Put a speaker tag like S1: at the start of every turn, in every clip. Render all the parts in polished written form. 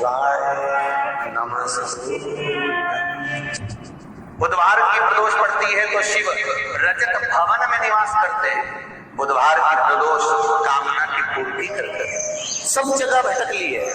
S1: शिवाय नमस्तुभ्यं। बुधवार की प्रदोष पड़ती है तो शिव रजत भवन में निवास करते हैं। बुधवार की प्रदोष कामना की पूर्ति करते हैं। सब जगह भटक ली है।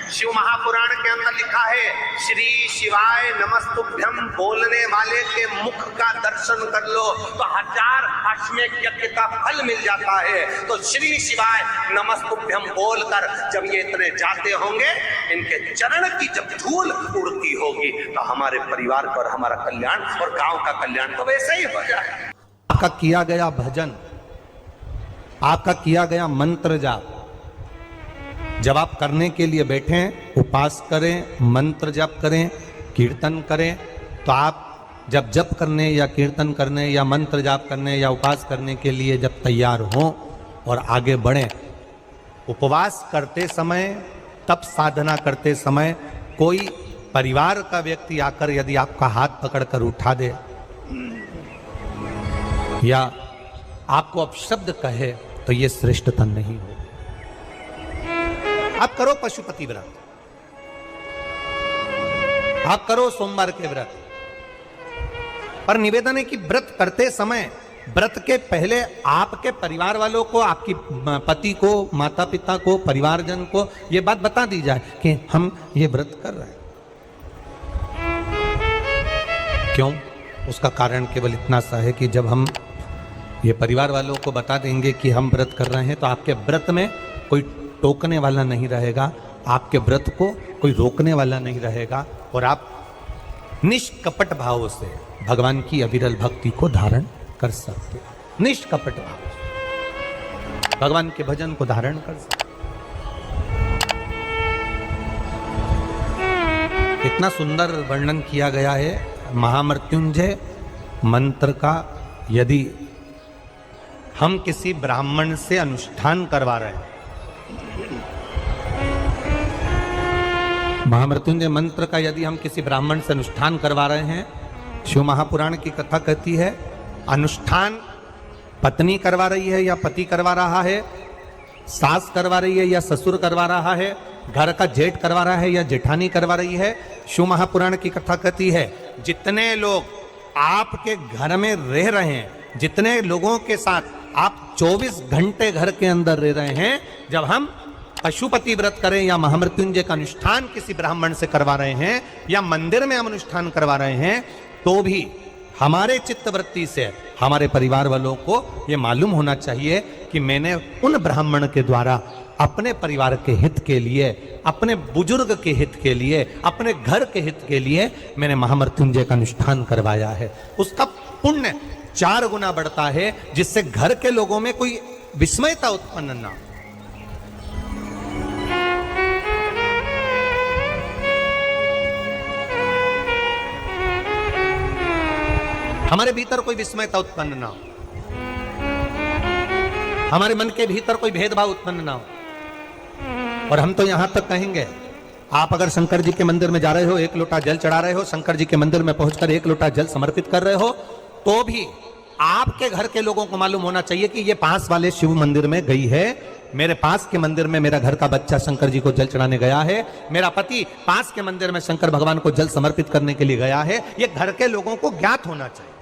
S1: शिव महापुराण के अंदर लिखा है, श्री शिवाय नमस्तुभ्यम बोलने वाले के मुख का दर्शन कर लो तो 1000 अश्वमेध यज्ञ का फल मिल जाता है। तो श्री शिवाय नमस्तुभ्यम बोलकर जब ये इतने जाते होंगे, इनके चरण की जब धूल उड़ती होगी तो हमारे परिवार का और हमारा कल्याण और गांव का कल्याण तो वैसे ही हो जाए।
S2: आपका किया गया भजन, आपका किया गया मंत्र जाप जब आप करने के लिए बैठें, उपास करें, मंत्र जप करें, कीर्तन करें, तो आप जब जप करने या कीर्तन करने या मंत्र जाप करने या उपास करने के लिए जब तैयार हों और आगे बढ़ें, उपवास करते समय, तप साधना करते समय कोई परिवार का व्यक्ति आकर यदि आपका हाथ पकड़कर उठा दे या आपको अपशब्द कहे तो ये श्रेष्ठतन नहीं हो। आप करो पशुपति व्रत, आप करो सोमवार के व्रत, पर निवेदन है कि व्रत करते समय, व्रत के पहले आपके परिवार वालों को, आपकी पति को, माता पिता को, परिवारजन को ये बात बता दी जाए कि हम ये व्रत कर रहे हैं। क्यों? उसका कारण केवल इतना सा है कि जब हम ये परिवार वालों को बता देंगे कि हम व्रत कर रहे हैं तो आपके व्रत में कोई टोकने वाला नहीं रहेगा, आपके व्रत को कोई रोकने वाला नहीं रहेगा और आप निष्कपट भाव से भगवान की अविरल भक्ति को धारण कर सकते हैं। निष्कपट भाव से भगवान के भजन को धारण कर सकते। इतना सुंदर वर्णन किया गया है महामृत्युंजय मंत्र का। यदि हम किसी ब्राह्मण से अनुष्ठान करवा रहे हैं, महामृत्युंजय मंत्र का यदि हम किसी ब्राह्मण से अनुष्ठान करवा रहे हैं, शिव महापुराण की कथा कहती है अनुष्ठान पत्नी करवा रही है या पति करवा रहा है, सास करवा रही है या ससुर करवा रहा है, घर का जेठ करवा रहा है या जेठानी करवा रही है। शिव महापुराण की कथा कहती है जितने लोग आपके घर में रह रहे हैं, जितने लोगों के साथ आप 24 घंटे घर के अंदर रह रहे हैं, जब हम पशुपति व्रत करें या महामृत्युंजय का अनुष्ठान किसी ब्राह्मण से करवा रहे हैं या मंदिर में हम अनुष्ठान करवा रहे हैं, तो भी हमारे चित्तवृत्ति से हमारे परिवार वालों को यह मालूम होना चाहिए कि मैंने उन ब्राह्मण के द्वारा अपने परिवार के हित के लिए, अपने बुजुर्ग के हित के लिए, अपने घर के हित के लिए मैंने महामृत्युंजय का अनुष्ठान करवाया है। उसका पुण्य 4 गुना बढ़ता है, जिससे घर के लोगों में कोई विस्मयता उत्पन्न ना हो। हमारे भीतर कोई विस्मयता उत्पन्न ना हो, हमारे मन के भीतर कोई भेदभाव उत्पन्न ना हो। और हम तो यहां तक कहेंगे, आप अगर शंकर जी के मंदिर में जा रहे हो, 1 लोटा जल चढ़ा रहे हो, शंकर जी के मंदिर में पहुंचकर 1 लोटा जल समर्पित कर रहे हो, तो भी आपके घर के लोगों को मालूम होना चाहिए कि ये पास वाले शिव मंदिर में गई है, मेरे पास के मंदिर में मेरा घर का बच्चा शंकर जी को जल चढ़ाने गया है, मेरा पति पास के मंदिर में शंकर भगवान को जल समर्पित करने के लिए गया है। ये घर के लोगों को ज्ञात होना चाहिए।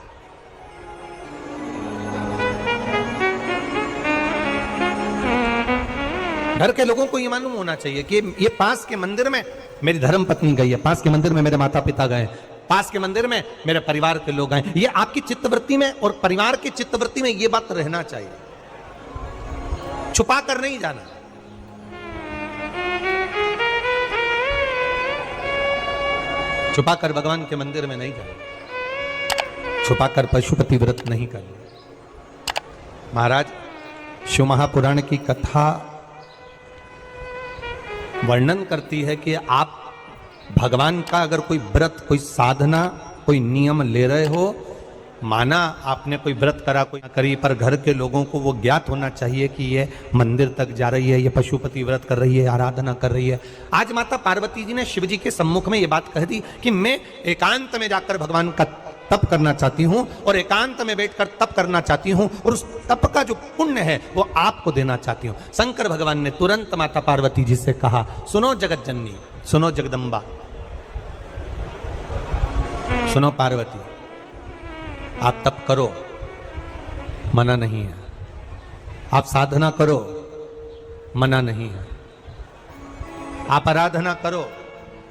S2: घर के लोगों को ये मालूम होना चाहिए कि ये पास के मंदिर में मेरी धर्म पत्नी गई है, पास के मंदिर में मेरे माता पिता गए, पास के मंदिर में मेरे परिवार के लोग गए। ये आपकी चित्तवृत्ति में और परिवार की चित्तवृत्ति में ये बात रहना चाहिए, छुपा कर नहीं जाना। छुपा कर भगवान के मंदिर में नहीं जाना, छुपा कर पशुपति व्रत नहीं करना। महाराज, शिव महापुराण की कथा वर्णन करती है कि आप भगवान का अगर कोई व्रत, कोई साधना, कोई नियम ले रहे हो, माना आपने कोई व्रत करा, कोई करी, पर घर के लोगों को वो ज्ञात होना चाहिए कि ये मंदिर तक जा रही है, ये पशुपति व्रत कर रही है, आराधना कर रही है। आज माता पार्वती जी ने शिव जी के सम्मुख में ये बात कह दी कि मैं एकांत में जाकर भगवान का तप करना चाहती हूं और एकांत में बैठकर तप करना चाहती हूं और उस तप का जो पुण्य है वो आपको देना चाहती हूं। शंकर भगवान ने तुरंत माता पार्वती जी से कहा, सुनो जगत जननी, सुनो जगदम्बा, सुनो पार्वती, आप तप करो, मना नहीं है। आप साधना करो, मना नहीं है। आप आराधना करो,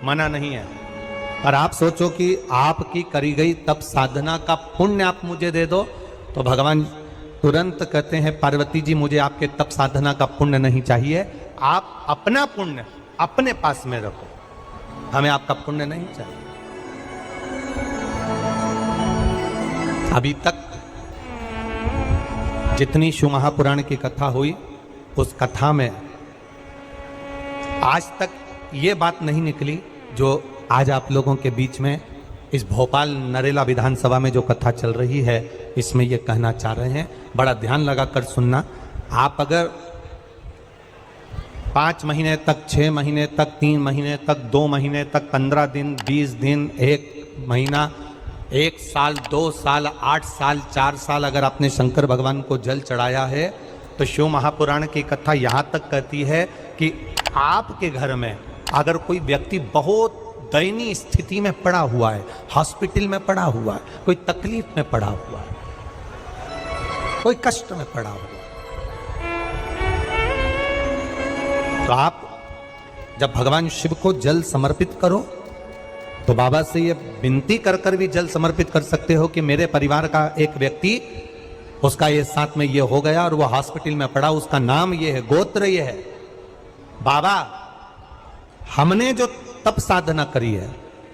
S2: मना नहीं है। और आप सोचो कि आपकी करी गई तप साधना का पुण्य आप मुझे दे दो, तो भगवान तुरंत कहते हैं, पार्वती जी मुझे आपके तप साधना का पुण्य नहीं चाहिए, आप अपना पुण्य अपने पास में रखो, हमें आपका पुण्य नहीं चाहिए। अभी तक जितनी शिव महापुराण की कथा हुई, उस कथा में आज तक ये बात नहीं निकली जो आज आप लोगों के बीच में इस भोपाल नरेला विधानसभा में जो कथा चल रही है, इसमें ये कहना चाह रहे हैं। बड़ा ध्यान लगाकर सुनना। आप अगर 5 महीने तक, 6 महीने तक, 3 महीने तक, 2 महीने तक, 15 दिन, 20 दिन, 1 महीना, 1 साल, 2 साल, 8 साल, 4 साल अगर आपने शंकर भगवान को जल चढ़ाया है, तो शिव महापुराण की कथा यहाँ तक कहती है कि आपके घर में अगर कोई व्यक्ति बहुत दयनीय स्थिति में पड़ा हुआ है, हॉस्पिटल में पड़ा हुआ है, कोई तकलीफ में पड़ा हुआ है, कोई कष्ट में पड़ा हुआ है, तो आप जब भगवान शिव को जल समर्पित करो, तो बाबा से ये विनती कर कर भी जल समर्पित कर सकते हो कि मेरे परिवार का एक व्यक्ति, उसका ये साथ में ये हो गया और वो हॉस्पिटल में पड़ा, उसका नाम ये है, गोत्र ये है। बाबा, हमने जो तप साधना करी है,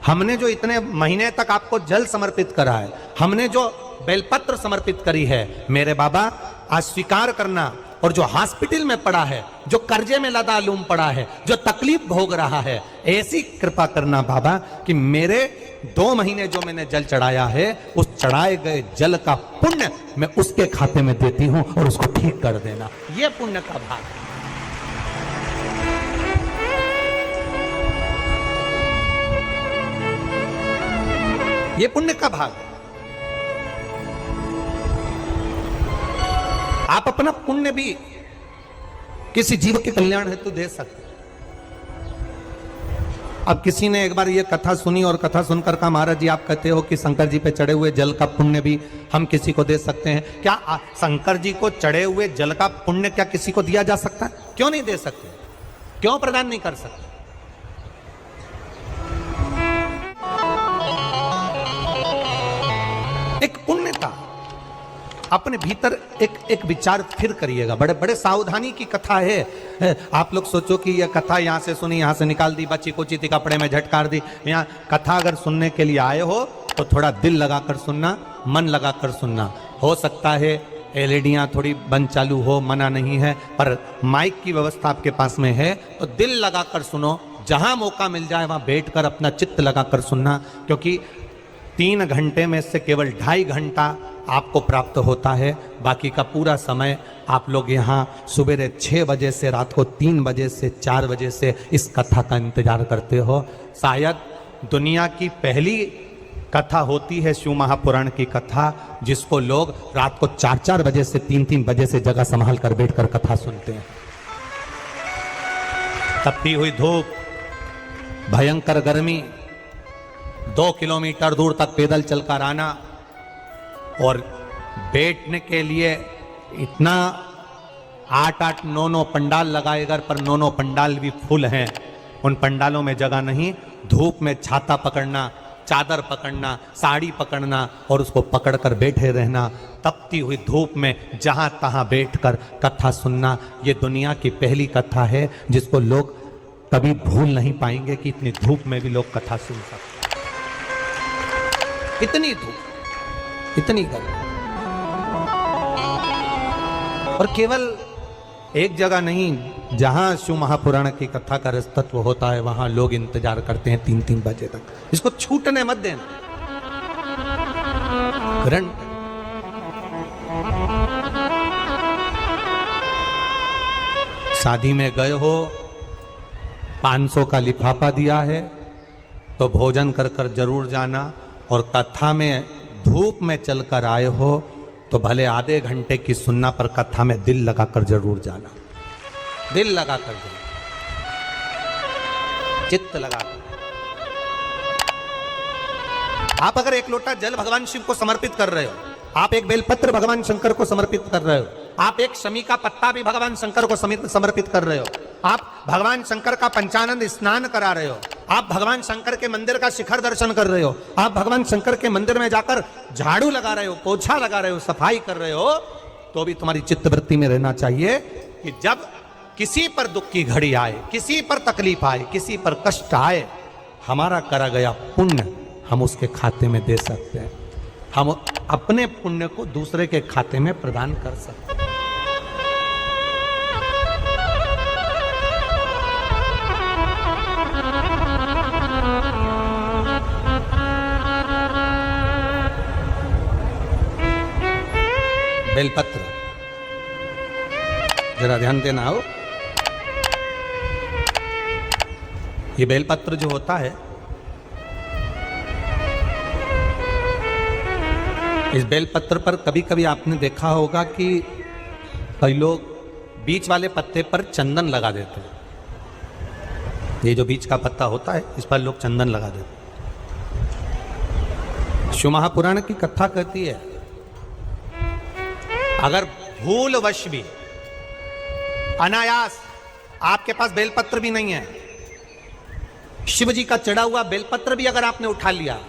S2: हमने जो इतने महीने तक आपको जल समर्पित करा है, हमने जो बेलपत्र समर्पित करी है, मेरे बाबा आज स्वीकार करना। और जो हॉस्पिटल में पड़ा है, जो कर्जे में लदालूम पड़ा है, जो तकलीफ भोग रहा है, ऐसी कृपा करना बाबा कि मेरे 2 महीने जो मैंने जल चढ़ाया है, उस चढ़ाए गए जल का पुण्य मैं उसके खाते में देती हूं और उसको ठीक कर देना। यह पुण्य का भाग है। ये पुण्य का भाग है। आप अपना पुण्य भी किसी जीव के कल्याण हेतु दे सकते हैं। अब किसी ने एक बार ये कथा सुनी और कथा सुनकर कहा, महाराज जी आप कहते हो कि शंकर जी पे चढ़े हुए जल का पुण्य भी हम किसी को दे सकते हैं क्या? शंकर जी को चढ़े हुए जल का पुण्य क्या किसी को दिया जा सकता है? क्यों नहीं दे सकते? क्यों प्रदान नहीं कर सकते? एक पुण्यता अपने भीतर एक विचार फिर करिएगा। बड़े बड़े सावधानी की कथा है। आप लोग सोचो कि यह कथा यहाँ से सुनी, यहाँ से निकाल दी, बच्ची कुची थी, कपड़े में झटकार दी। यहाँ कथा अगर सुनने के लिए आए हो तो थोड़ा दिल लगाकर सुनना, मन लगाकर सुनना। हो सकता है एलईडियाँ थोड़ी बंद चालू हो, मना नहीं है, पर माइक की व्यवस्था आपके पास में है तो दिल लगाकर सुनो। जहाँ मौका मिल जाए वहाँ बैठकर अपना चित्त लगाकर सुनना, क्योंकि 3 घंटे में से केवल 2.5 घंटा आपको प्राप्त होता है। बाकी का पूरा समय आप लोग यहाँ सुबह 6 बजे से रात को 3 बजे से 4 बजे से इस कथा का इंतजार करते हो। शायद दुनिया की पहली कथा होती है शिव महापुराण की कथा, जिसको लोग रात को 4-4 बजे से 3-3 बजे से जगह संभाल कर बैठकर कथा सुनते हैं। तपती हुई धूप, भयंकर गर्मी, 2 किलोमीटर दूर तक पैदल चलकर आना और बैठने के लिए इतना 8-8, 9-9 पंडाल लगाए घर पर, 9-9 पंडाल भी फुल हैं। उन पंडालों में जगह नहीं। धूप में छाता पकड़ना, चादर पकड़ना, साड़ी पकड़ना और उसको पकड़कर बैठे रहना। तपती हुई धूप में जहां तहां बैठकर कथा सुनना, ये दुनिया की पहली कथा है जिसको लोग कभी भूल नहीं पाएंगे कि इतनी धूप में भी लोग कथा सुन सकते। इतनी धूप, इतनी गर्मी, और केवल एक जगह नहीं, जहां शिव महापुराण की कथा का रसतत्व होता है वहां लोग इंतजार करते हैं 3-3 बजे तक। इसको छूटने मत देना। करण शादी में गए हो, 500 का लिफाफा दिया है तो भोजन कर कर जरूर जाना, और कथा में धूप में चलकर आए हो तो भले आधे घंटे की सुनना, पर कथा में दिल लगाकर जरूर जाना, दिल लगाकर जाना, चित्त लगाकर। आप अगर एक लोटा जल भगवान शिव को समर्पित कर रहे हो, आप एक बेलपत्र भगवान शंकर को समर्पित कर रहे हो, आप एक शमी का पत्ता भी भगवान शंकर को समर्पित कर रहे हो, आप भगवान शंकर का पंचानंद स्नान करा रहे हो, आप भगवान शंकर के मंदिर का शिखर दर्शन कर रहे हो, आप भगवान शंकर के मंदिर में जाकर झाड़ू लगा रहे हो, पोछा लगा रहे हो, सफाई कर रहे हो, तो भी तुम्हारी चित्तवृत्ति में रहना चाहिए कि जब किसी पर दुख की घड़ी आए, किसी पर तकलीफ आए, किसी पर कष्ट आए, हमारा करा गया पुण्य हम उसके खाते में दे सकते हैं, हम अपने पुण्य को दूसरे के खाते में प्रदान कर सकते हैं। बेलपत्र जरा ध्यान देना हो, ये बेलपत्र जो होता है, इस बेलपत्र पर कभी कभी आपने देखा होगा कि कई लोग बीच वाले पत्ते पर चंदन लगा देते हैं। ये जो बीच का पत्ता होता है, इस पर लोग चंदन लगा देते हैं। शिव महापुराण की कथा कहती है, अगर भूलवश भी अनायास आपके पास बेलपत्र भी नहीं है, शिव जी का चढ़ा हुआ बेलपत्र भी अगर आपने उठा लिया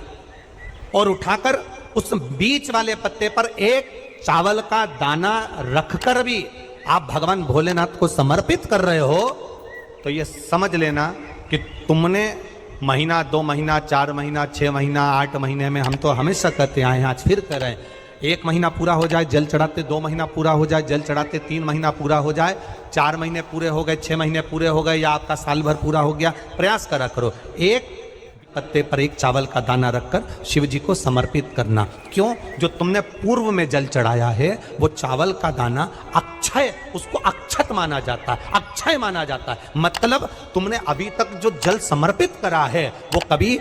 S2: और उठाकर उस बीच वाले पत्ते पर एक चावल का दाना रखकर भी आप भगवान भोलेनाथ को समर्पित कर रहे हो, तो ये समझ लेना कि तुमने महीना, 2 महीना, 4 महीना, 6 महीना, 8 महीने में, हम तो हमेशा कहते आए हैं, आज फिर कह रहे हैं, 1 महीना पूरा हो जाए जल चढ़ाते, 2 महीना पूरा हो जाए जल चढ़ाते, 3 महीना पूरा हो जाए, 4 महीने पूरे हो गए, 6 महीने पूरे हो गए, या आपका साल भर पूरा हो गया, प्रयास करा करो एक पत्ते पर एक चावल का दाना रखकर शिव जी को समर्पित करना। क्यों? जो तुमने पूर्व में जल चढ़ाया है वो चावल का दाना अक्षय, उसको अक्षत माना जाता है, अक्षय माना जाता है। मतलब तुमने अभी तक जो जल समर्पित करा है वो कभी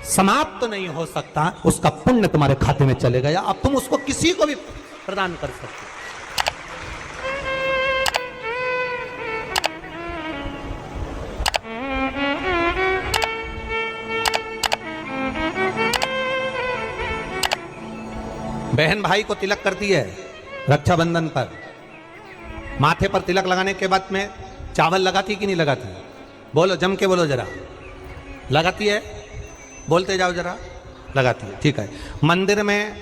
S2: समाप्त तो नहीं हो सकता, उसका पुण्य तुम्हारे खाते में चले गया, अब तुम उसको किसी को भी प्रदान कर सकते हो। बहन भाई को तिलक करती है रक्षाबंधन पर, माथे पर तिलक लगाने के बाद में चावल लगाती कि नहीं लगाती? बोलो, जम के बोलो जरा। लगाती है? बोलते जाओ जरा। लगाती है, ठीक है। मंदिर में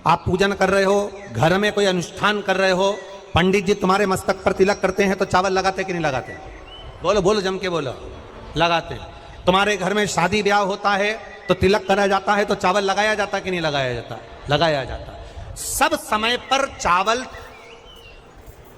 S2: आप पूजन कर रहे हो, घर में कोई अनुष्ठान कर रहे हो, पंडित जी तुम्हारे मस्तक पर तिलक करते हैं तो चावल लगाते कि नहीं लगाते? बोलो बोलो, जम के बोलो। लगाते। तुम्हारे घर में शादी ब्याह होता है तो तिलक करा जाता है तो चावल लगाया जाता कि नहीं लगाया जाता? लगाया जाता। सब समय पर चावल,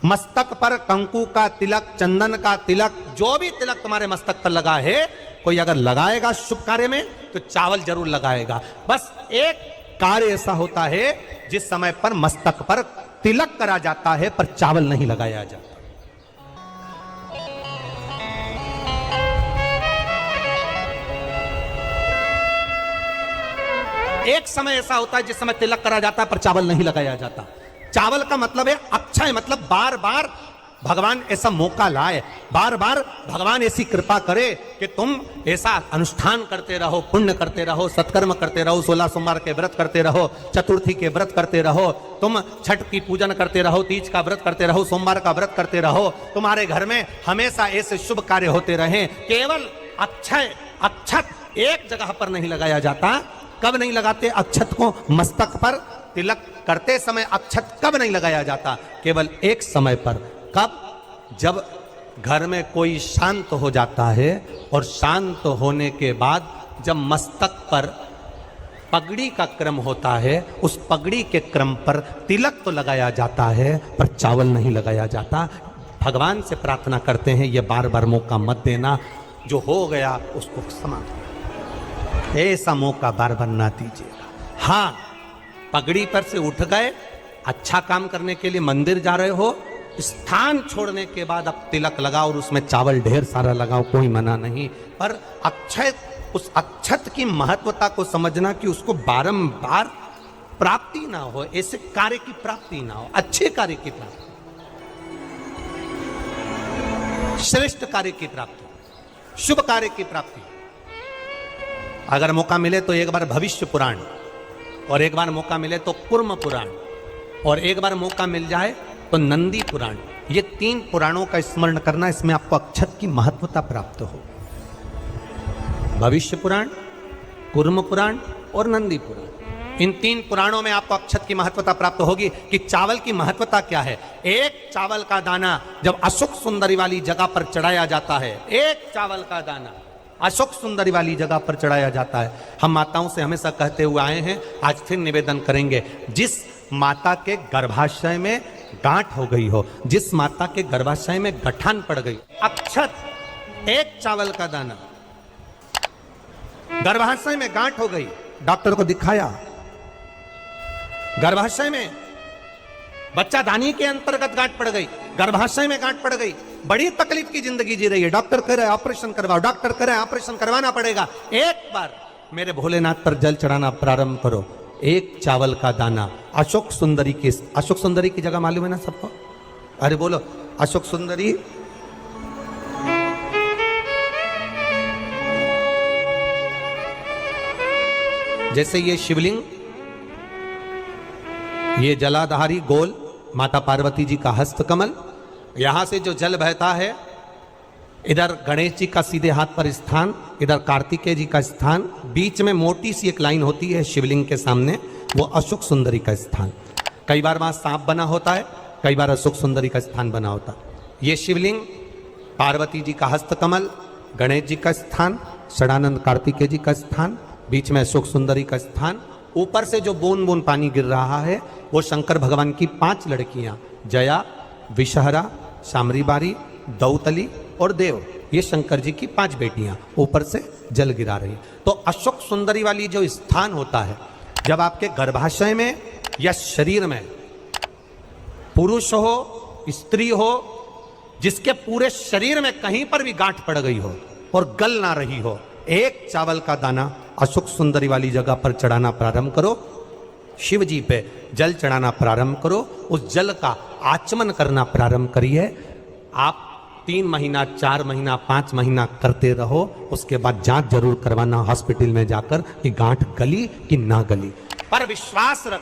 S2: मस्तक पर कंकु का तिलक, चंदन का तिलक, जो भी तिलक तुम्हारे मस्तक पर लगा है, कोई अगर लगाएगा शुभ कार्य में तो चावल जरूर लगाएगा। बस एक कार्य ऐसा होता है जिस समय पर मस्तक पर तिलक करा जाता है पर चावल नहीं लगाया जाता। एक समय ऐसा होता है जिस समय तिलक करा जाता है पर चावल नहीं लगाया जाता। चावल का मतलब है अक्षय, मतलब बार बार भगवान ऐसा मौका लाए, बार बार भगवान ऐसी कृपा करे कि तुम ऐसा अनुष्ठान करते रहो, पुण्य करते रहो, सत्कर्म करते रहो, 16 सोमवार के व्रत करते रहो, चतुर्थी के व्रत करते रहो, तुम छठ की पूजन करते रहो, तीज का व्रत करते रहो, सोमवार का व्रत करते रहो, तुम्हारे घर में हमेशा ऐसे शुभ कार्य होते रहे। केवल अक्षय, अक्षत एक जगह पर नहीं लगाया जाता। कब नहीं लगाते अक्षत को? मस्तक पर तिलक करते समय अक्षत कब नहीं लगाया जाता? केवल एक समय पर। कब? जब घर में कोई शांत हो जाता है, और शांत होने के बाद जब मस्तक पर पगड़ी का क्रम होता है, उस पगड़ी के क्रम पर तिलक तो लगाया जाता है पर चावल नहीं लगाया जाता। भगवान से प्रार्थना करते हैं ये बार बार मौका मत देना, जो हो गया उसको क्षमा, ऐसा मौका बार बार ना दीजिएगा। हाँ, पगड़ी पर से उठ गए, अच्छा काम करने के लिए मंदिर जा रहे हो, स्थान छोड़ने के बाद अब तिलक लगाओ और उसमें चावल ढेर सारा लगाओ, कोई मना नहीं, पर अक्षय उस अक्षत की महत्वता को समझना कि उसको बारंबार प्राप्ति ना हो, ऐसे कार्य की प्राप्ति ना हो, अच्छे कार्य की प्राप्ति, श्रेष्ठ कार्य की प्राप्ति, शुभ कार्य की प्राप्ति। अगर मौका मिले तो एक बार भविष्य पुराण, और एक बार मौका मिले तो कुर्म पुराण, और एक बार मौका मिल जाए तो नंदी पुराण। ये 3 पुराणों का स्मरण करना, इसमें आपको अक्षत की महत्वता प्राप्त हो। भविष्य पुराण, कुर्म पुराण और नंदी पुराण, इन 3 पुराणों में आपको अक्षत की महत्वता प्राप्त होगी कि चावल की महत्वता क्या है। एक चावल का दाना जब अशोक सुंदरी वाली जगह पर चढ़ाया जाता है, एक चावल का दाना अशोक सुंदरी वाली जगह पर चढ़ाया जाता है। हम माताओं से हमेशा कहते हुए आए हैं, आज फिर निवेदन करेंगे, जिस माता के गर्भाशय में गांठ हो गई हो, जिस माता के गर्भाशय में गठान पड़ गई, अक्षत, एक चावल का दाना, गर्भाशय में गांठ हो गई, डॉक्टर को दिखाया, गर्भाशय में बच्चा दानी के अंतर्गत गांठ पड़ गई, गर्भाशय में गांठ पड़ गई, बड़ी तकलीफ की जिंदगी जी रही है, डॉक्टर कह रहे हैं ऑपरेशन करवाओ, डॉक्टर कह रहे हैं ऑपरेशन करवाना पड़ेगा। एक बार मेरे भोलेनाथ पर जल चढ़ाना प्रारंभ करो। एक चावल का दाना अशोक सुंदरी की, अशोक सुंदरी की जगह मालूम है ना सबको? अरे बोलो, अशोक सुंदरी जैसे ये शिवलिंग, ये जलाधारी गोल माता पार्वती जी का हस्त कमल, यहां से जो जल बहता है, इधर गणेश जी का सीधे हाथ पर स्थान, इधर कार्तिकेय जी का स्थान, बीच में मोटी सी एक लाइन होती है शिवलिंग के सामने, वो अशोक सुंदरी का स्थान। कई बार वहां सांप बना होता है, कई बार अशोक सुंदरी का स्थान बना होता है। ये शिवलिंग, पार्वती जी का हस्त कमल, गणेश जी का स्थान, षडानंद कार्तिकेय जी का स्थान, बीच में अशोक सुंदरी का स्थान, ऊपर से जो बूंद बूंद पानी गिर रहा है वो शंकर भगवान की 5 लड़कियां, जया, विषहरा, शामरीबारी, दौतली और देव, ये शंकर जी की 5 बेटियां ऊपर से जल गिरा रही। तो अशोक सुंदरी वाली जो स्थान होता है, जब आपके गर्भाशय में या शरीर में पुरुष हो, स्त्री हो, जिसके पूरे शरीर में कहीं पर भी गांठ पड़ गई हो और गल ना रही हो, एक चावल का दाना अशोक सुंदरी वाली जगह पर चढ़ाना प्रारंभ करो, शिव जी पे जल चढ़ाना प्रारंभ करो, उस जल का आचमन करना प्रारंभ करिए। आप 3 महीना, 4 महीना, 5 महीना करते रहो, उसके बाद जांच जरूर करवाना हॉस्पिटल में जाकर कि गांठ गली कि ना गली। पर विश्वास रख,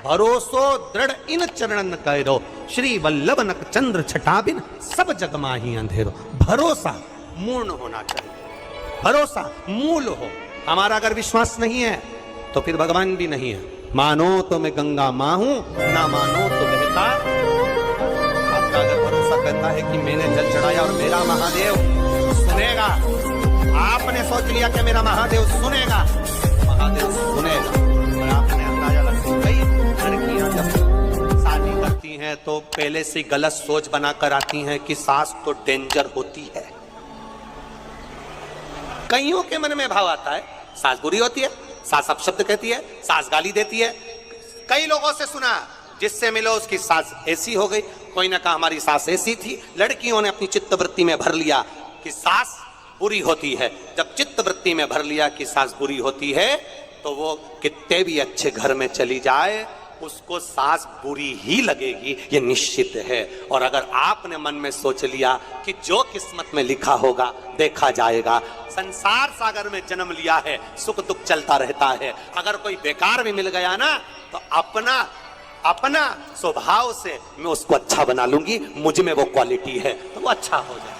S2: भरोसो दृढ़ इन चरणन करो, श्री वल्लभ नक चंद्र छटाबिन सब जग माही अंधेरो। भरोसा मूर्ण होना चाहिए, भरोसा मूल हो। हमारा अगर विश्वास नहीं है तो फिर भगवान भी नहीं है। मानो तो मैं गंगा मां हूं, ना मानो तो बहता। आपका अगर भरोसा कहता है कि मैंने जल चढ़ाया और मेरा महादेव सुनेगा, आपने सोच लिया कि मेरा महादेव सुनेगा, महादेव सुनेगा। और आपने अंदाजा लगा, कई लड़कियां जब शादी करती हैं तो पहले से गलत सोच बनाकर आती हैं कि सास तो डेंजर होती है। कईयों के मन में भाव आता है सास बुरी होती है, सास अपशब्द कहती है, सास गाली देती है। कई लोगों से सुना, जिससे मिलो उसकी सास ऐसी हो गई, कोई ने कहा हमारी सास ऐसी थी। लड़कियों ने अपनी चित्तवृत्ति में भर लिया कि सास बुरी होती है। जब चित्तवृत्ति में भर लिया कि सास बुरी होती है तो वो कितने भी अच्छे घर में चली जाए, उसको सास बुरी ही लगेगी, ये निश्चित है। और अगर आपने मन में सोच लिया कि जो किस्मत में लिखा होगा देखा जाएगा, संसार सागर में जन्म लिया है, सुख दुख चलता रहता है। अगर कोई बेकार भी मिल गया ना तो अपना स्वभाव से मैं उसको अच्छा बना लूंगी, मुझ में वो क्वालिटी है तो वो अच्छा हो जाए।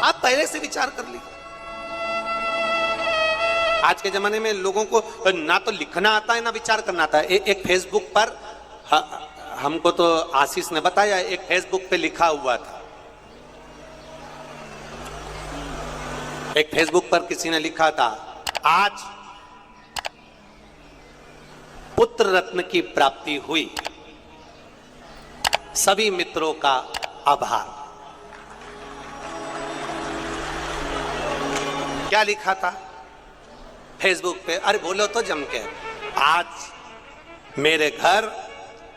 S2: आप पहले से विचार कर लीजिए। आज के जमाने में लोगों को ना तो लिखना आता है ना विचार करना आता है। एक फेसबुक पर हमको तो आशीष ने बताया, एक फेसबुक पे लिखा हुआ था, एक फेसबुक पर किसी ने लिखा था, आज पुत्र रत्न की प्राप्ति हुई, सभी मित्रों का आभार। क्या लिखा था फेसबुक पे? अरे बोलो तो जम के, आज मेरे घर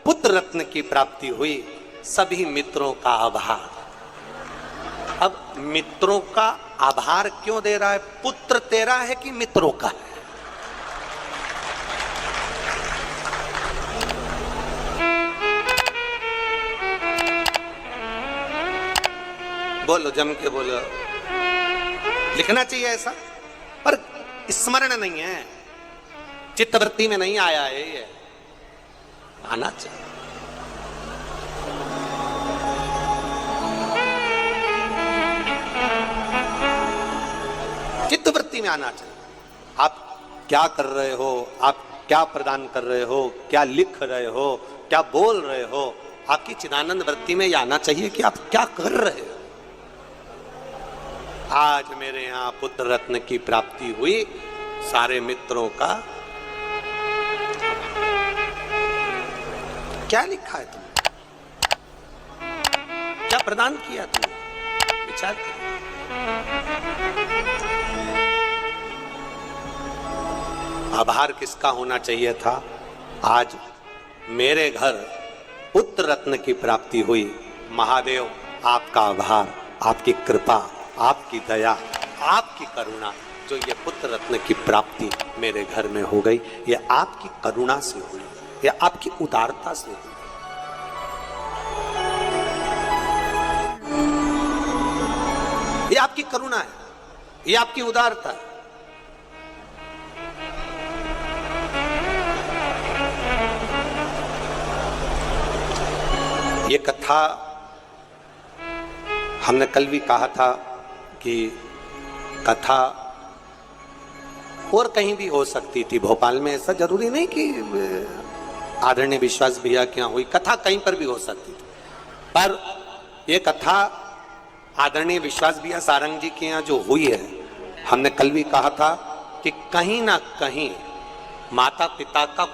S2: पुत्र रत्न की प्राप्ति हुई, सभी मित्रों का आभार। अब मित्रों का आभार क्यों दे रहा है? पुत्र तेरा है कि मित्रों का है? बोलो, जम के बोलो। लिखना चाहिए ऐसा, पर स्मरण नहीं है, चित्तवृत्ति में नहीं आया है, ये आना चाहिए। चित्तवृत्ति में आना चाहिए। आप क्या कर रहे हो, आप क्या प्रदान कर रहे हो, क्या लिख रहे हो, क्या बोल रहे हो, आपकी चिदानंद वृत्ति में यह आना चाहिए कि आप क्या कर रहे हो। आज मेरे यहां पुत्र रत्न की प्राप्ति हुई, सारे मित्रों का क्या लिखा है तुमने, क्या प्रदान किया तुमने, विचार करो। आभार किसका होना चाहिए था? आज मेरे घर पुत्र रत्न की प्राप्ति हुई, महादेव आपका आभार, आपकी कृपा, आपकी दया, आपकी करुणा, जो ये पुत्र रत्न की प्राप्ति मेरे घर में हो गई, ये आपकी करुणा से हुई, ये आपकी उदारता से हुई। ये आपकी करुणा है, ये आपकी उदारता है। ये कथा हमने कल भी कहा था कि कथा और कहीं भी हो सकती थी, भोपाल में ऐसा जरूरी नहीं कि आदरणीय विश्वास भैया के यहाँ हुई, कथा कहीं पर भी हो सकती थी, पर यह कथा आदरणीय विश्वास भैया सारंग जी के यहाँ जो हुई है, हमने कल भी कहा था कि कहीं ना कहीं माता पिता का